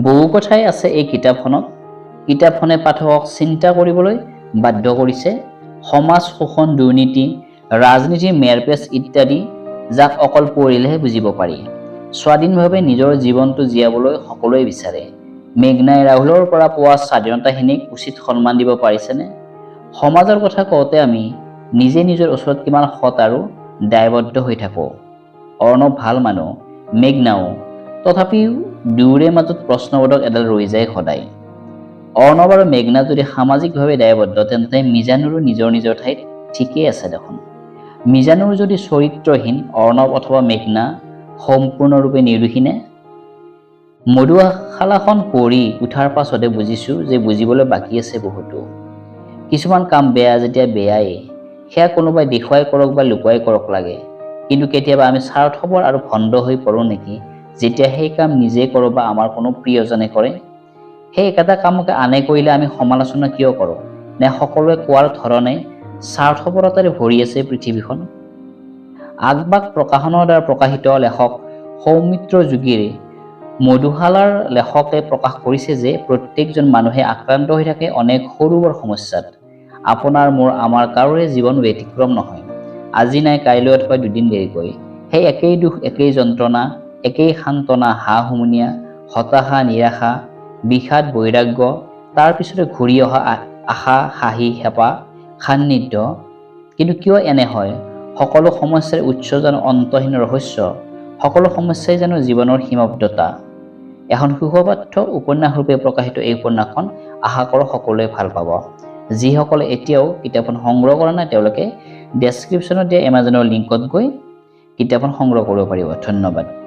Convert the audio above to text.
বহু কথাই আছে এই কিতাপখনত। কিতাপখনে পাঠকক চিন্তা কৰিবলৈ বাধ্য কৰিছে। সমাজ শোষণ, দুৰ্নীতি, ৰাজনীতিৰ মেৰপেচ ইত্যাদি, যাক অকল পঢ়িলেহে বুজিব পাৰি। স্বাধীনভাৱে নিজৰ জীৱনটো জীয়াবলৈ সকলোৱে বিচাৰে। মেঘনাই ৰাহুলৰ পৰা পোৱা স্বাধীনতাখিনিক উচিত সন্মান দিব পাৰিছেনে? সমাজৰ কথা কওঁতে আমি নিজে নিজৰ ওচৰত কিমান সৎ আৰু দায়বদ্ধ হৈ থাকোঁ। অৰ্ণৱ ভাল মানুহ, মেঘনাও। তথাপিও দুয়োৰে মাজত প্ৰশ্নবোধক এডাল ৰৈ যায় সদায়। অৰ্ণৱ আৰু মেঘনা যদি সামাজিকভাৱে দায়বদ্ধ, তেন্তে মিজানুৰো নিজৰ নিজৰ ঠাইত ঠিকেই আছে দেখোন। মিজানুৰ যদি চৰিত্ৰহীন, অৰ্ণৱ অথবা মেঘনা সম্পূৰ্ণৰূপে নিৰ্দোষীনে? মধুশালাখন পঢ়ি উঠাৰ পাছতে বুজিছোঁ যে বুজিবলৈ বাকী আছে বহুতো। কিছুমান কাম বেয়া যেতিয়া বেয়াই, সেয়া কোনোবাই দেখুৱাই কৰক বা লুকুৱাই কৰক লাগে। কিন্তু কেতিয়াবা আমি স্বাৰ্থপৰ আৰু ভণ্ড হৈ পৰোঁ নেকি, যেতিয়া সেই কাম নিজে কৰোঁ বা আমাৰ কোনো প্ৰিয়জনে কৰে? সেই একেটা কামকে আনে কৰিলে আমি সমালোচনা কিয় কৰোঁ? নে সকলোৱে কোৱাৰ ধৰণে স্বাৰ্থপৰতাৰে ভৰি আছে পৃথিৱীখন? আগবাগ প্ৰকাশনৰ দ্বাৰা প্ৰকাশিত লেখক সৌমিত্ৰ যোগীৰ মধুশালাৰ লেখকে প্ৰকাশ কৰিছে যে প্ৰত্যেকজন মানুহে আক্ৰান্ত হৈ থাকে অনেক সৰু বৰ সমস্যাত। আপোনাৰ, মোৰ, আমাৰ কাৰোৰে জীৱন ব্যতিক্ৰম নহয়। আজি নাই, কাইলৈ অথবা দুদিন দেৰিকৈ সেই একেই দুখ, একেই যন্ত্ৰণা, একেই সান্তনা, হাঁহুমুনিয়া, হতাশা, নিৰাশা, বিষাদ, বৈৰাগ্য, তাৰ পিছতে ঘূৰি অহা আশা, হাঁহি, হেঁপাহ, সান্নিধ্য। কিন্তু কিয় এনে হয়? সকলো সমস্যাৰ উৎস জানো অন্তহীন ৰহস্য? সকলো সমস্যাই জানো জীৱনৰ সীমাবদ্ধতা? এখন সুখপাঠ্য উপন্যাসৰূপে প্ৰকাশিত এই উপন্যাসখন আশা কৰোঁ সকলোৱে ভাল পাব। যিসকলে এতিয়াও কিতাপখন সংগ্ৰহ কৰা নাই, তেওঁলোকে ডেছক্ৰিপশ্যনত দিয়া এমাজনৰ লিংকত গৈ কিতাপখন সংগ্ৰহ কৰিব পাৰিব। ধন্যবাদ।